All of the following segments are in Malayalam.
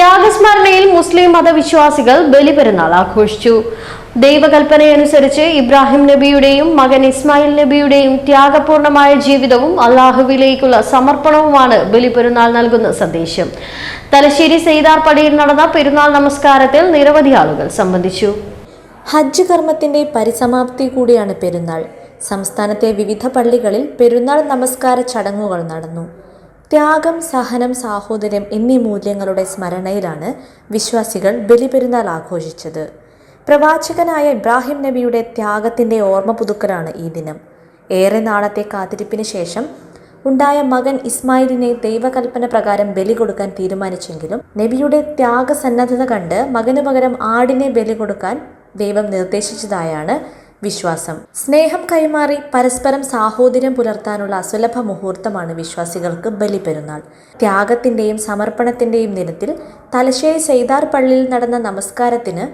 ത്യാഗസ്മരണയിൽ മുസ്ലിം മതവിശ്വാസികൾ ബലിപെരുന്നാൾ ആഘോഷിച്ചു. ദൈവകൽപ്പനയനുസരിച്ച് ഇബ്രാഹിം നബിയുടെയും മകൻ ഇസ്മായിൽ നബിയുടെയും ത്യാഗപൂർണമായ ജീവിതവും അള്ളാഹുവിലേക്കുള്ള സമർപ്പണവുമാണ് ബലിപെരുന്നാൾ നൽകുന്ന സന്ദേശം. തലശ്ശേരി സെയ്താർ പള്ളിയിൽ നടന്ന പെരുന്നാൾ നമസ്കാരത്തിൽ നിരവധി ആളുകൾ സംബന്ധിച്ചു. ഹജ്ജ് കർമ്മത്തിന്റെ പരിസമാപ്തി കൂടിയാണ് പെരുന്നാൾ. സംസ്ഥാനത്തെ വിവിധ പള്ളികളിൽ പെരുന്നാൾ നമസ്കാര ചടങ്ങുകൾ നടന്നു. ത്യാഗം, സഹനം, സാഹോദര്യം എന്നീ മൂല്യങ്ങളുടെ സ്മരണയിലാണ് വിശ്വാസികൾ ബലിപെരുന്നാൾ ആഘോഷിച്ചത്. പ്രവാചകനായ ഇബ്രാഹിം നബിയുടെ ത്യാഗത്തിന്റെ ഓർമ്മ പുതുക്കലാണ് ഈ ദിനം. ഏറെ നാളത്തെ കാത്തിരിപ്പിന് ശേഷം ഉണ്ടായ മകൻ ഇസ്മായിലിനെ ദൈവകൽപ്പന പ്രകാരം ബലി കൊടുക്കാൻ തീരുമാനിച്ചെങ്കിലും നബിയുടെ ത്യാഗസന്നദ്ധത കണ്ട് മകനു പകരം ആടിനെ ബലി കൊടുക്കാൻ ദൈവം നിർദ്ദേശിച്ചതായാണ് വിശ്വാസം. സ്നേഹം കൈമാറി പരസ്പരം സാഹോദര്യം പുലർത്താനുള്ള അസുലഭ മുഹൂർത്തമാണ് വിശ്വാസികൾക്ക് ബലിപെരുന്നാൾ. ത്യാഗത്തിന്റെയും സമർപ്പണത്തിന്റെയും ദിനത്തിൽ തലശ്ശേരി സെയ്താർ പള്ളിയിൽ നടന്ന നമസ്കാരത്തിന്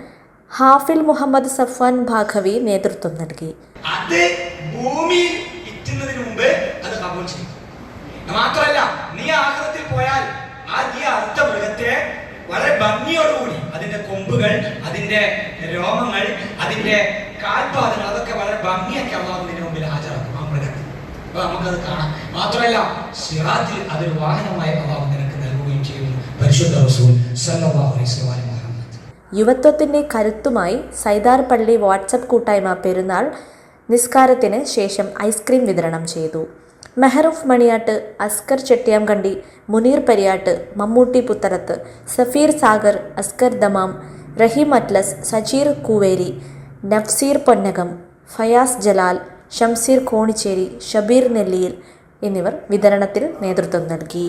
ഹാഫിൽ മുഹമ്മദ് സഫ്വാൻ ഭാഗവി നേതൃത്വം നൽകി. മാത്രമല്ല, നീ ആഗ്രഹത്തിൽ പോയാൽ നീ അർത്ഥ മൃഗത്തെ വളരെ ഭംഗിയോടുകൂടി അതിന്റെ കൊമ്പുകൾ, അതിന്റെ രോമങ്ങൾ, അതിന്റെ കാൽപാദങ്ങൾ അതൊക്കെ വളരെ ഭംഗിയൊക്കെ അള്ളാഹുവിന്റെ മുമ്പിൽ ഹാജരാക്കും ആ മൃഗത്തിൽ. അപ്പൊ നമുക്കത് കാണാം. മാത്രമല്ല, സിറാത്തിൽ അതൊരു വാഹനമായി അള്ളാഹു നിനക്ക് നൽകുകയും ചെയ്യുന്നു. പരിശുദ്ധ റസൂൽ സല്ലല്ലാഹു അലൈഹി വസല്ലം. യുവത്വത്തിന്റെ കരുത്തുമായി സൈതാർ പള്ളി വാട്സപ്പ് കൂട്ടായ്മ പെരുന്നാൾ നിസ്കാരത്തിന് ശേഷം ഐസ്ക്രീം വിതരണം ചെയ്തു. മെഹറൂഫ് മണിയാട്ട്, അസ്കർ ചെട്ടിയാംകണ്ടി, മുനീർ പരിയാട്ട്, മമ്മൂട്ടി പുത്തലത്ത്, സഫീർ സാഗർ, അസ്കർ ദമാം, റഹീം അറ്റ്ലസ്, സജീർ കൂവേരി, നഫ്സീർ പൊന്നകം, ഫയാസ് ജലാൽ, ഷംസീർ കോണിച്ചേരി, ഷബീർ നെല്ലിയിൽ എന്നിവർ വിതരണത്തിൽ നേതൃത്വം നൽകി.